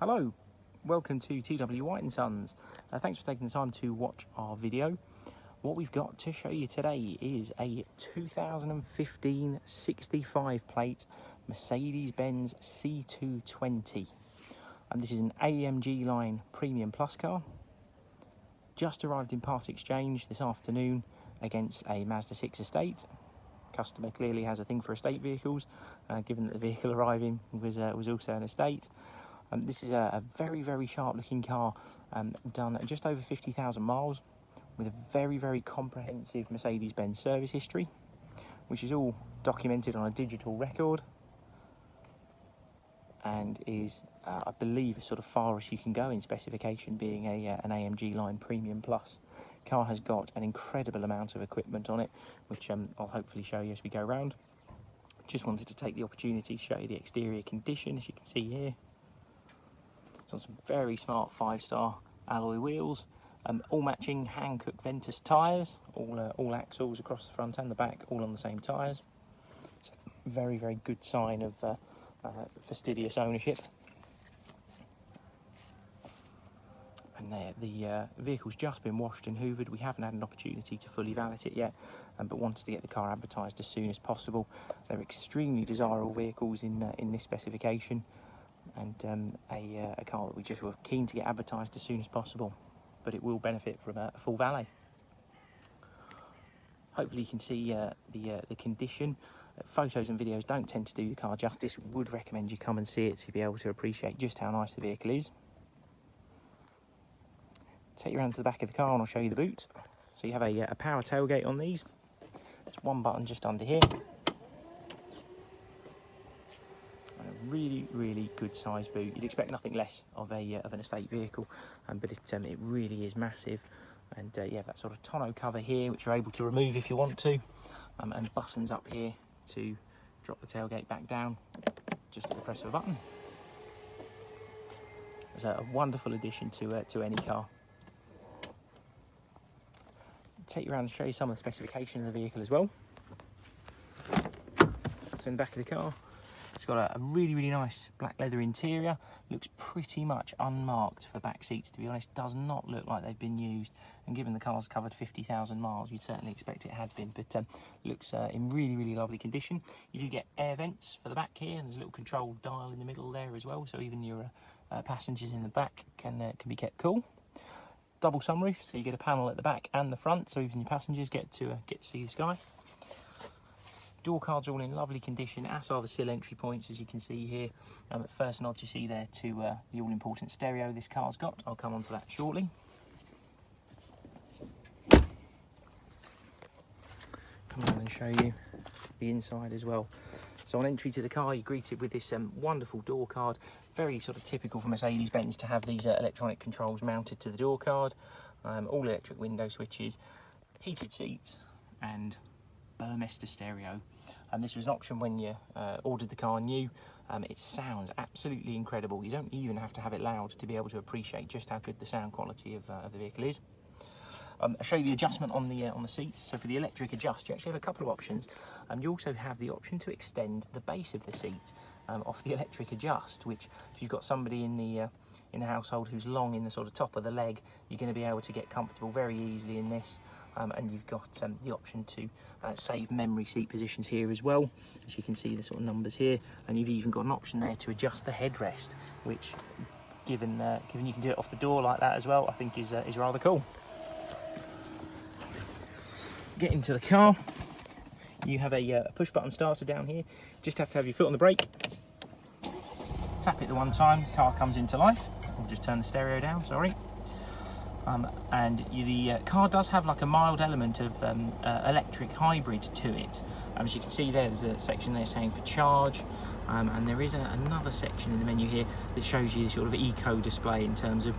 Hello, welcome to T.W White Sons. Thanks for taking the time to watch our video. What we've got to show you today is a 2015 65 plate Mercedes-Benz C220. And this is an AMG line premium plus car. Just arrived in part exchange this afternoon against a Mazda 6 estate. Customer clearly has a thing for estate vehicles, given that the vehicle arriving was also an estate. This is a very sharp looking car, done at just over 50,000 miles with a very comprehensive Mercedes-Benz service history, which is all documented on a digital record and is, I believe, as sort of far as you can go in specification, being an AMG line premium plus. Car has got an incredible amount of equipment on it, which I'll hopefully show you as we go around. Just wanted to take the opportunity to show you the exterior condition, as you can see here. It's on some very smart 5-star alloy wheels, all matching Hankook Ventus tyres, all axles across the front and the back, all on the same tyres. It's a very good sign of fastidious ownership. And there, the vehicle's just been washed and hoovered. We haven't had an opportunity to fully valet it yet, but wanted to get the car advertised as soon as possible. They're extremely desirable vehicles in this specification, and a car that we just were keen to get advertised as soon as possible, but it will benefit from a full valet. Hopefully you can see the condition. Photos and videos don't tend to do the car justice. Would recommend you come and see it to be able to appreciate just how nice the vehicle is. Take you around to the back of the car and I'll show you the boot. So you have a power tailgate on these. There's one button just under here. And a really good size boot. You'd expect nothing less of an estate vehicle, but it really is massive. And you have that sort of tonneau cover here, which you're able to remove if you want to, and buttons up here to drop the tailgate back down just at the press of a button. It's a wonderful addition to any car. Take you around and show you some of the specification of the vehicle as well. So in the back of the car, it's got a really nice black leather interior. Looks pretty much unmarked for back seats, to be honest. Does not look like they've been used, and given the car's covered 50,000 miles, you'd certainly expect it had been, but looks in really lovely condition. You do get air vents for the back here, and there's a little control dial in the middle there as well, so even your passengers in the back can be kept cool. Double sunroof, so you get a panel at the back and the front, so even your passengers get to see the sky. Door cards are all in lovely condition, as are the sill entry points, as you can see here. At first nod you see there to the all-important stereo this car's got. I'll come on to that shortly. Come on and show you the inside as well. So on entry to the car, you're greeted with this wonderful door card. Very sort of typical for Mercedes-Benz to have these electronic controls mounted to the door card. All electric window switches, heated seats, and Burmester stereo. This was an option when you ordered the car new. It sounds absolutely incredible. You don't even have to have it loud to be able to appreciate just how good the sound quality of the vehicle is. I'll show you the adjustment on the seats. So for the electric adjust, you actually have a couple of options. You also have the option to extend the base of the seat off the electric adjust, which if you've got somebody in the household who's long in the sort of top of the leg, you're going to be able to get comfortable very easily in this. And you've got the option to save memory seat positions here as well, as you can see the sort of numbers here, and you've even got an option there to adjust the headrest, which given you can do it off the door like that as well, I think is rather cool. Get into the car, you have a push button starter down here. Just have to have your foot on the brake, tap it the one time, car comes into life. We'll just turn the stereo down, sorry. And the car does have like a mild element of electric hybrid to it. As you can see there's a section there saying for charge, and there is another section in the menu here that shows you the sort of eco display in terms of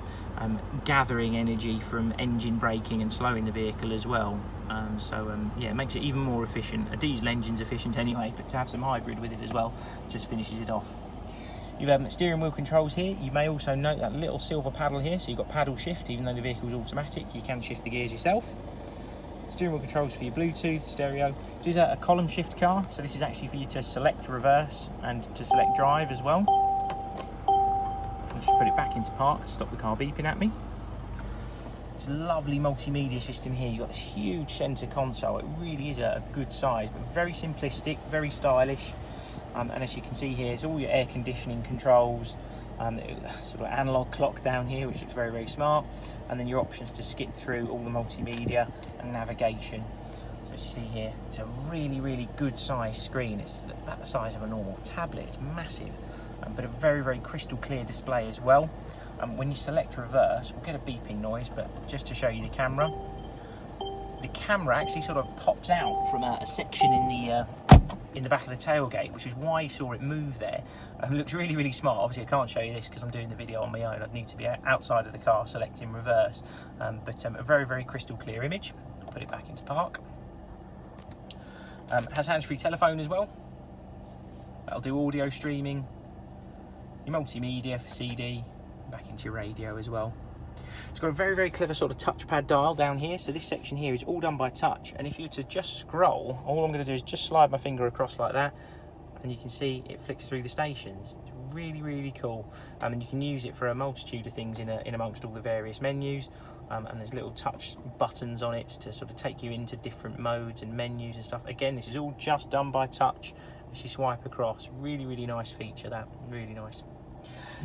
gathering energy from engine braking and slowing the vehicle as well. Yeah, it makes it even more efficient. A diesel engine's efficient anyway, but to have some hybrid with it as well just finishes it off. You have steering wheel controls here. You may also note that little silver paddle here, so you've got paddle shift. Even though the vehicle's automatic, you can shift the gears yourself. Steering wheel controls for your Bluetooth, stereo. It is a column shift car, so this is actually for you to select reverse and to select drive as well. just put it back into park, stop the car beeping at me. It's a lovely multimedia system here. You've got this huge centre console. It really is a good size, but very simplistic, very stylish. And as you can see here, it's all your air conditioning controls, sort of analog clock down here, which looks very, very smart. And then your options to skip through all the multimedia and navigation. So as you see here, it's a really, really good size screen. It's about the size of a normal tablet. It's massive, but a very, very crystal clear display as well. When you select reverse, we'll get a beeping noise, but just to show you the camera actually sort of pops out from a section in the back of the tailgate, which is why you saw it move there. It looks really, really smart. Obviously I can't show you this because I'm doing the video on my own. I'd need to be outside of the car selecting reverse, but a very, very crystal clear image. I'll put it back into park. Has hands-free telephone as well. That'll do audio streaming, your multimedia for CD, back into your radio as well. It's got a very, very clever sort of touchpad dial down here. So this section here is all done by touch, and if you were to just scroll, all I'm going to do is just slide my finger across like that, and you can see it flicks through the stations. It's really, really cool. And you can use it for a multitude of things in amongst all the various menus. And there's little touch buttons on it to sort of take you into different modes and menus and stuff. Again, this is all just done by touch as you swipe across. Really, really nice feature, that. Really nice.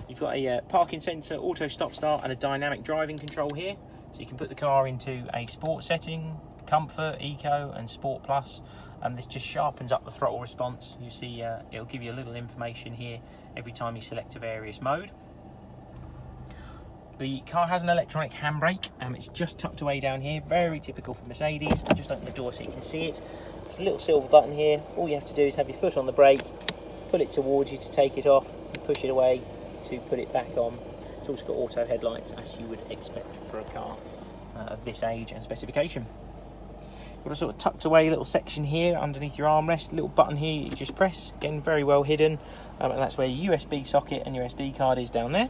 You've got a parking sensor, auto stop start, and a dynamic driving control here. So you can put the car into a sport setting, comfort, eco, and sport plus. This just sharpens up the throttle response. You see, it'll give you a little information here every time you select a various mode. The car has an electronic handbrake. It's just tucked away down here, very typical for Mercedes. I'll just open the door so you can see it. It's a little silver button here. All you have to do is have your foot on the brake, pull it towards you to take it off, and push it away to put it back on. It's also got auto headlights, as you would expect for a car of this age and specification. You've got a sort of tucked away little section here underneath your armrest, little button here you just press, again very well hidden, and that's where your USB socket and your SD card is down there.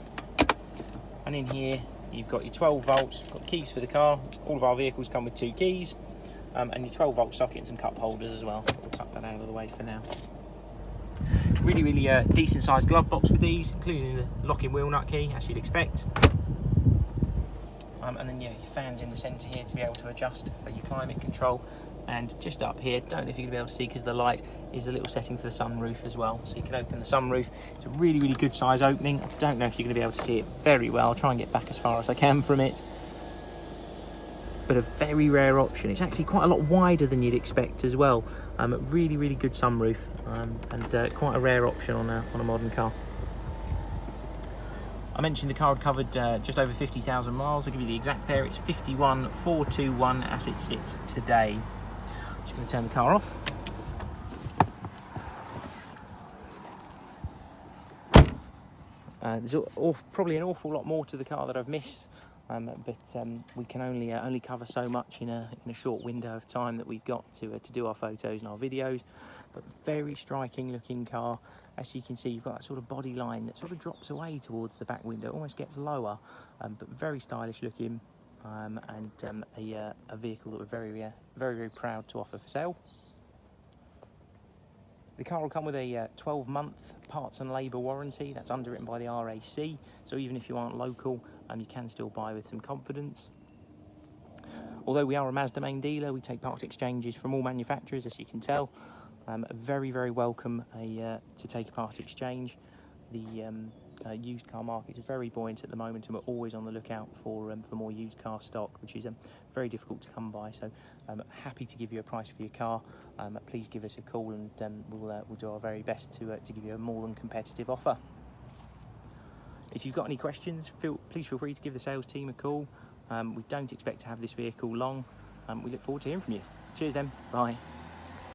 And in here you've got your 12 volts, got keys for the car. All of our vehicles come with 2 keys, and your 12 volt socket and some cup holders as well. We'll tuck that out of the way for now. Really, really decent sized glove box with these, including the locking wheel nut key, as you'd expect. And then your fans in the centre here to be able to adjust for your climate control. And just up here, don't know if you're going to be able to see because of the light, is the little setting for the sunroof as well. So you can open the sunroof. It's a really, really good size opening. I don't know if you're going to be able to see it very well. I'll try and get back as far as I can from it. But a very rare option. It's actually quite a lot wider than you'd expect as well. Really, really good sunroof, and quite a rare option on a modern car. I mentioned the car had covered just over 50,000 miles. I'll give you the exact pair. It's 51,421 as it sits today. I'm just going to turn the car off. There's probably an awful lot more to the car that I've missed. But we can only cover so much in a short window of time that we've got to do our photos and our videos. But very striking looking car. As you can see, you've got that sort of body line that sort of drops away towards the back window, almost gets lower, but very stylish looking, and a vehicle that we're very, very proud to offer for sale. The car will come with a 12-month parts and labour warranty. That's underwritten by the RAC, so even if you aren't local, you can still buy with some confidence. Although we are a Mazda main dealer, we take part exchanges from all manufacturers, as you can tell. Very, very welcome to take a part exchange. The used car market is very buoyant at the moment, and we're always on the lookout for more used car stock, which is very difficult to come by. So happy to give you a price for your car. Please give us a call, and we'll do our very best to give you a more than competitive offer. If you've got any questions, please feel free to give the sales team a call. We don't expect to have this vehicle long. We look forward to hearing from you. Cheers then, bye.